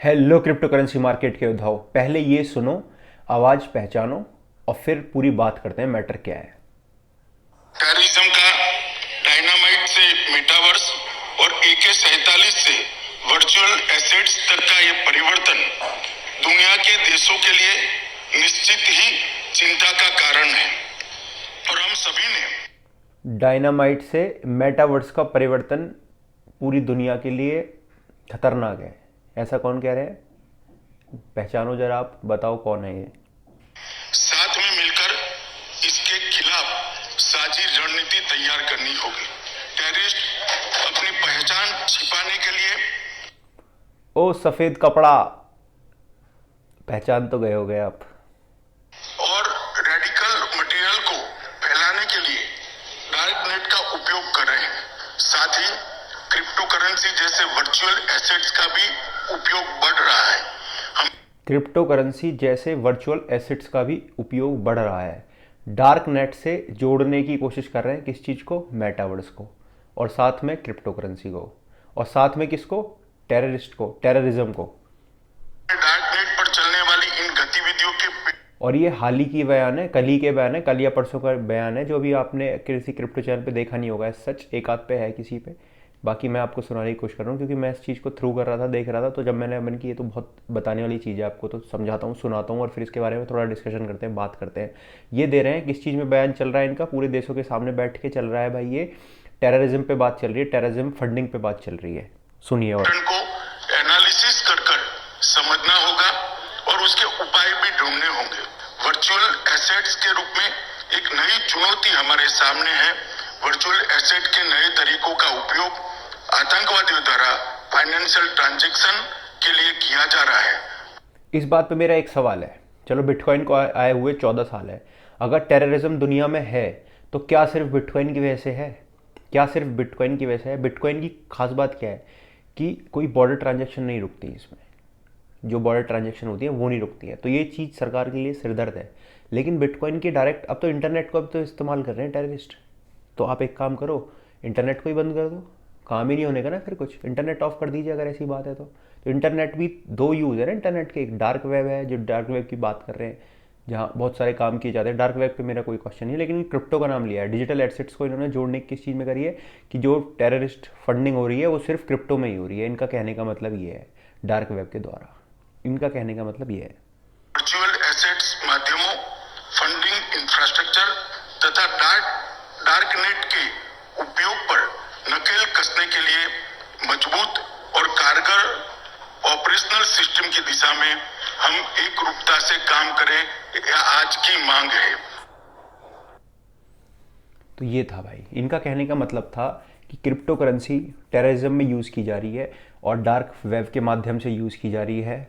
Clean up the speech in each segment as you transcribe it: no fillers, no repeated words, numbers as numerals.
Hello crypto currency market के उद्भव। पहले ये सुनो, आवाज पहचानो और फिर पूरी बात करते हैं मैटर क्या है। टेररिज्म का डायनामाइट से मेटावर्स और AK-47 से वर्चुअल एसेट्स तक का ये परिवर्तन दुनिया के देशों के लिए निश्चित ही चिंता का कारण है और हम सभी ने डायनामाइट से मेटावर्स का परिवर्तन पूरी दुनिया के लिए खतरनाक है, ऐसा कौन कह रहे हैं? पहचानो जरा, आप बताओ कौन है ये। साथ में मिलकर इसके खिलाफ साझी रणनीति तैयार करनी होगी। टेररिस्ट अपनी पहचान छिपाने के लिए ओ सफ़ेद कपड़ा, पहचान तो गए हो गए आप। और रेडिकल मटेरियल को फैलाने के लिए डार्क नेट का उपयोग कर रहे हैं। साथ ही क्रिप्टो करेंसी जैसे वर्चुअल एसेट्स का भी उपयोग बढ़ रहा है। हम क्रिप्टो करेंसी जैसे वर्चुअल एसेट्स का भी उपयोग बढ़ रहा है। डार्क नेट से जोड़ने की कोशिश कर रहे हैं किस चीज़ को? मेटावर्स को, और साथ में क्रिप्टो करेंसी को, और साथ में किसको? टेररिस्ट को, टेररिज्म को। डार्क नेट पर चलने वाली इन गतिविधियों के और ये हाल ही की बयान है, कल ही के बयान है, कल या परसों का बयान है, जो भी आपने किसी क्रिप्टो चैनल पे देखा नहीं होगा। सच एक आध पे है किसी पे, बाकी मैं आपको सुनाने की कोशिश कर रहा हूँ क्योंकि मैं इस चीज़ को थ्रू कर रहा था, देख रहा था। तो जब मैंने मन की ये तो बहुत बताने वाली चीज़ है, आपको तो समझाता हूँ, सुनाता हूँ और फिर इसके बारे में थोड़ा डिस्कशन करते हैं, बात करते हैं। ये दे रहे हैं किस चीज़ में बयान चल रहा है इनका, पूरे देशों के सामने बैठ के चल रहा है भाई। ये टेररिज्म पे बात चल रही है, टेररिज्म फंडिंग पे बात चल रही है। सुनिए। और पैटर्न को एनालिसिस कर कर समझना होगा और उसके उपाय भी ढूंढने होंगे। वर्चुअल एसेट्स के रूप में एक नई चुनौती हमारे सामने है। वर्चुअल एसेट के नए तरीकों का उपयोग आतंकवादियों द्वारा फाइनेंशियल ट्रांजैक्शन के लिए किया जा रहा है। इस बात पे मेरा एक सवाल है। चलो, बिटकॉइन को आए हुए 14 साल है। अगर टेररिज्म दुनिया में है तो क्या सिर्फ बिटकॉइन की वजह से है? क्या सिर्फ बिटकॉइन की वजह से है? बिटकॉइन की खास बात क्या है कि कोई बॉर्डर ट्रांजैक्शन नहीं रुकती इसमें। जो बॉर्डर ट्रांजैक्शन होती है वो नहीं रुकती है, तो ये चीज़ सरकार के लिए सिरदर्द है। लेकिन बिटकॉइन के डायरेक्ट अब तो इंटरनेट को अब तो इस्तेमाल कर रहे हैं टेररिस्ट। तो आप एक काम करो, इंटरनेट को ही बंद कर दो, काम ही नहीं होने का ना फिर कुछ। इंटरनेट ऑफ कर दीजिए अगर ऐसी बात है तो इंटरनेट भी दो यूज़ है ना इंटरनेट के। एक डार्क वेब है, जो डार्क वेब की बात कर रहे हैं, जहाँ बहुत सारे काम किए जाते हैं। डार्क वेब पे मेरा कोई क्वेश्चन नहीं, लेकिन क्रिप्टो का नाम लिया है। डिजिटल एसेट्स को इन्होंने जोड़ने की किस चीज़ में करी है कि जो टेररिस्ट फंडिंग हो रही है वो सिर्फ क्रिप्टो में ही हो रही है। इनका कहने का मतलब ये है, डार्क वेब के द्वारा इनका कहने का मतलब ये है। वर्चुअल एसेट्स माध्यमों, फंडिंग इंफ्रास्ट्रक्चर तथा डार्क नेट के उपयोग पर नकेल कसने के लिए मजबूत और कारगर ऑपरेशनल सिस्टम की दिशा में हम एक रूपता से काम करें, यह आज की मांग है। तो ये था भाई, इनका कहने का मतलब था कि क्रिप्टो करेंसी टेररिज्म में यूज़ की जा रही है और डार्क वेब के माध्यम से यूज़ की जा रही है।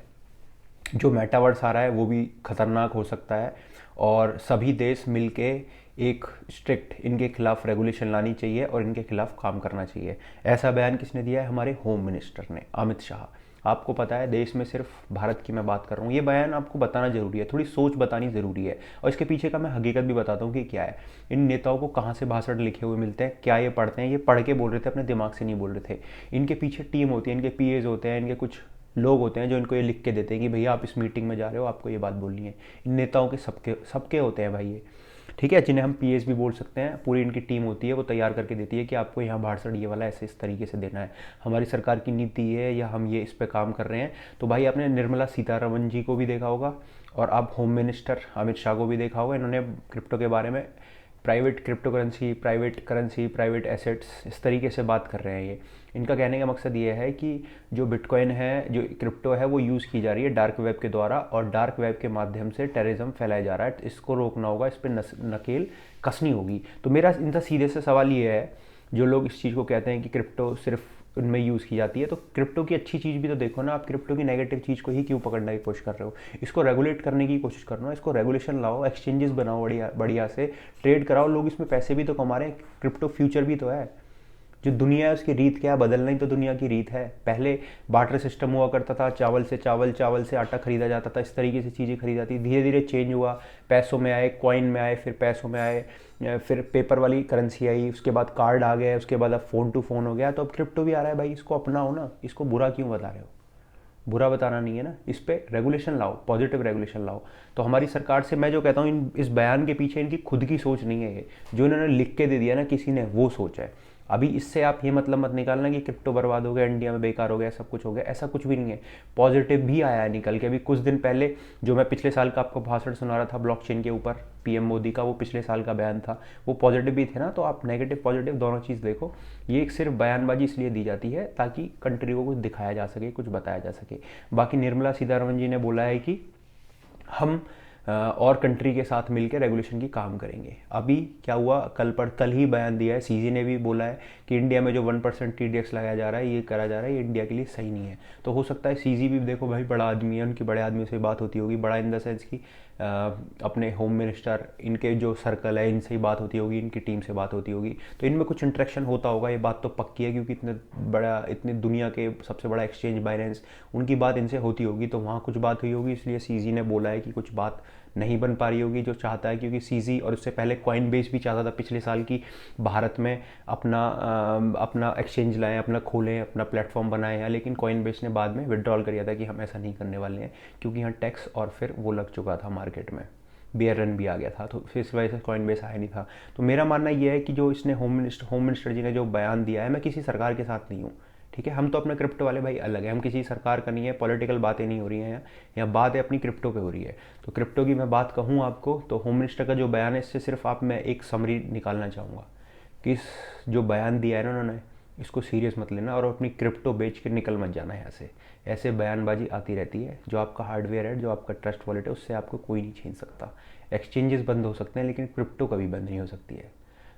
जो मेटावर्स आ रहा है वो भी खतरनाक हो सकता है और सभी देश मिलके एक स्ट्रिक्ट इनके खिलाफ रेगुलेशन लानी चाहिए और इनके खिलाफ काम करना चाहिए। ऐसा बयान किसने दिया है? हमारे होम मिनिस्टर ने, अमित शाह। आपको पता है देश में सिर्फ भारत की मैं बात कर रहा हूँ, ये बयान आपको बताना ज़रूरी है, थोड़ी सोच बतानी ज़रूरी है। और इसके पीछे का मैं हकीकत भी बताता हूँ कि क्या है। इन नेताओं को कहाँ से भाषण लिखे हुए मिलते हैं, क्या ये पढ़ते हैं? ये पढ़ के बोल रहे थे, अपने दिमाग से नहीं बोल रहे थे। इनके पीछे टीम होती है, इनके पीएज होते हैं, इनके कुछ लोग होते हैं जो इनको ये लिख के देते हैं कि भैया आप इस मीटिंग में जा रहे हो, आपको ये बात बोलनी है। इन नेताओं के सबके सबके होते हैं भाई ये, ठीक है, जिन्हें हम पीएस भी बोल सकते हैं। पूरी इनकी टीम होती है, वो तैयार करके देती है कि आपको यहाँ भाषण ये वाला ऐसे इस तरीके से देना है, हमारी सरकार की नीति है या हम ये इस पर काम कर रहे हैं। तो भाई आपने निर्मला सीतारमण जी को भी देखा होगा और आप होम मिनिस्टर अमित शाह को भी देखा होगा। इन्होंने क्रिप्टो के बारे में private crypto currency, private assets, इस तरीके से बात कर रहे हैं ये। इनका कहने का मकसद ये है कि जो बिटकॉइन है, जो क्रिप्टो है, वो यूज़ की जा रही है डार्क वेब के द्वारा और डार्क वेब के माध्यम से टेररिज्म फैलाया जा रहा है। इसको रोकना होगा, इस पर नकेल कसनी होगी। तो मेरा इनका सीधे से सवाल ये है, जो लोग इस चीज़ को कहते हैं कि क्रिप्टो सिर्फ उनमें यूज़ की जाती है, तो क्रिप्टो की अच्छी चीज़ भी तो देखो ना। आप क्रिप्टो की नेगेटिव चीज़ को ही क्यों पकड़ने की कोशिश कर रहे हो? इसको रेगुलेट करने की कोशिश करो ना, इसको रेगुलेशन लाओ, एक्सचेंजेस बनाओ, बढ़िया बढ़िया से ट्रेड कराओ, लोग इसमें पैसे भी तो कमा रहे हैं। क्रिप्टो फ्यूचर भी तो है। जो दुनिया है उसकी रीत क्या है? बदलना ही तो दुनिया की रीत है। पहले बार्टर सिस्टम हुआ करता था, चावल से चावल, चावल से आटा खरीदा जाता था, इस तरीके से चीज़ें खरीदी जाती। धीरे धीरे चेंज हुआ, पैसों में आए, कॉइन में आए, फिर पैसों में आए, फिर पेपर वाली करेंसी आई, उसके बाद कार्ड आ गया, उसके बाद अब फ़ोन टू फ़ोन हो गया। तो अब क्रिप्टो भी आ रहा है भाई, इसको अपनाओ ना, इसको बुरा क्यों बता रहे हो? बुरा बताना नहीं है ना, इस पे रेगुलेशन लाओ, पॉजिटिव रेगुलेशन लाओ। तो हमारी सरकार से मैं जो कहता हूँ, इस बयान के पीछे इनकी खुद की सोच नहीं है, ये जो इन्होंने लिख के दे दिया ना किसी ने, वो सोच है। अभी इससे आप ये मतलब मत निकालना कि क्रिप्टो बर्बाद हो गया, इंडिया में बेकार हो गया, सब कुछ हो गया, ऐसा कुछ भी नहीं है। पॉजिटिव भी आया है निकल के। अभी कुछ दिन पहले जो मैं पिछले साल का आपको भाषण सुना रहा था ब्लॉकचेन के ऊपर, पीएम मोदी का, वो पिछले साल का बयान था, वो पॉजिटिव भी थे ना। तो आप नेगेटिव पॉजिटिव दोनों चीज़ देखो। ये एक सिर्फ बयानबाजी इसलिए दी जाती है ताकि कंट्री को कुछ दिखाया जा सके, कुछ बताया जा सके। बाकी निर्मला सीतारमण जी ने बोला है कि हम और कंट्री के साथ मिलकर रेगुलेशन की काम करेंगे। अभी क्या हुआ, कल ही बयान दिया है, सीजी ने भी बोला है कि इंडिया में जो 1% TDX लगाया जा रहा है, ये करा जा रहा है, ये इंडिया के लिए सही नहीं है। तो हो सकता है सीजी भी, देखो भाई बड़ा आदमी है, उनकी बड़े आदमी से बात होती होगी, बड़ा इन द सेंस कि अपने होम मिनिस्टर, इनके जो सर्कल है, इनसे ही बात होती होगी, इनकी टीम से बात होती होगी, तो इनमें कुछ इंटरेक्शन होता होगा, ये बात तो पक्की है, क्योंकि इतने दुनिया के सबसे बड़ा एक्सचेंज बाइनेंस, उनकी बात इनसे होती होगी, तो वहाँ कुछ बात हुई होगी, इसलिए सीजी ने बोला है कि कुछ बात नहीं बन पा रही होगी जो चाहता है। क्योंकि सीजी और उससे पहले कॉइनबेस भी चाहता था पिछले साल की भारत में अपना एक्सचेंज लाएं, अपना खोलें, अपना प्लेटफॉर्म बनाएं यहाँ, लेकिन कॉइनबेस ने बाद में विड्रॉल कर दिया था कि हम ऐसा नहीं करने वाले हैं, क्योंकि यहाँ टैक्स और फिर वो लग चुका था मार्केट में, बेयर रन भी आ गया था, तो फिर इस वजह से कॉइनबेस आया नहीं था। तो मेरा मानना ये है कि जो इसने होम मिनिस्टर जी ने जो बयान दिया है, मैं किसी सरकार के साथ नहीं हूँ, ठीक है। हम तो अपने क्रिप्टो वाले भाई अलग है, हम किसी सरकार का नहीं है, पॉलिटिकल बातें नहीं हो रही हैं यहाँ बात है अपनी क्रिप्टो पे हो रही है। तो क्रिप्टो की मैं बात कहूँ आपको, तो होम मिनिस्टर का जो बयान है, इससे सिर्फ मैं एक समरी निकालना चाहूँगा कि इस जो बयान दिया है ना उन्होंने, इसको सीरियस मत लेना और अपनी क्रिप्टो बेच के निकल मत जाना यहाँ से। ऐसे बयानबाजी आती रहती है। जो आपका हार्डवेयर है, जो आपका ट्रस्ट वॉलेट है, उससे आपको कोई नहीं छीन सकता। एक्सचेंजेस बंद हो सकते हैं, लेकिन क्रिप्टो कभी बंद नहीं हो सकती है।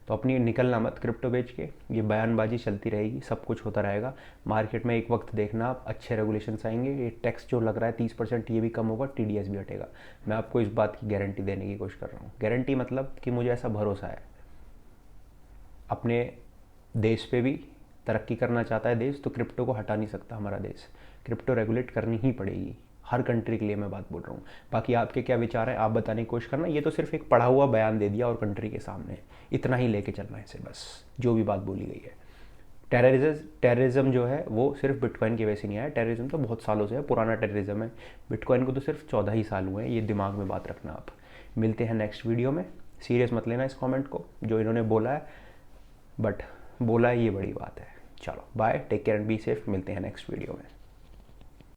तो अपनी निकलना मत क्रिप्टो बेच के, ये बयानबाजी चलती रहेगी, सब कुछ होता रहेगा मार्केट में। एक वक्त देखना आप, अच्छे रेगुलेशंस आएंगे, ये टैक्स जो लग रहा है 30%, ये भी कम होगा, TDS भी हटेगा। मैं आपको इस बात की गारंटी देने की कोशिश कर रहा हूँ। गारंटी मतलब कि मुझे ऐसा भरोसा है, अपने देश पे भी तरक्की करना चाहता है देश, तो क्रिप्टो को हटा नहीं सकता हमारा देश। क्रिप्टो रेगुलेट करनी ही पड़ेगी, हर कंट्री के लिए मैं बात बोल रहा हूँ। बाकी आपके क्या विचार हैं, आप बताने की कोशिश करना। ये तो सिर्फ एक पढ़ा हुआ बयान दे दिया और कंट्री के सामने, इतना ही लेके चलना है इसे बस, जो भी बात बोली गई है। टेररिज्म जो है वो सिर्फ बिटकॉइन की वजह से नहीं आया, टेररिज्म तो बहुत सालों से है, पुराना टेररिज्म है। बिटकॉइन को तो सिर्फ 14 ही साल हुए हैं, ये दिमाग में बात रखना आप। मिलते हैं नेक्स्ट वीडियो में। सीरियस मत लेना इस कमेंट को, जो इन्होंने बोला है, बट बोला है, ये बड़ी बात है। चलो bye, take care and be safe, मिलते हैं नेक्स्ट वीडियो में।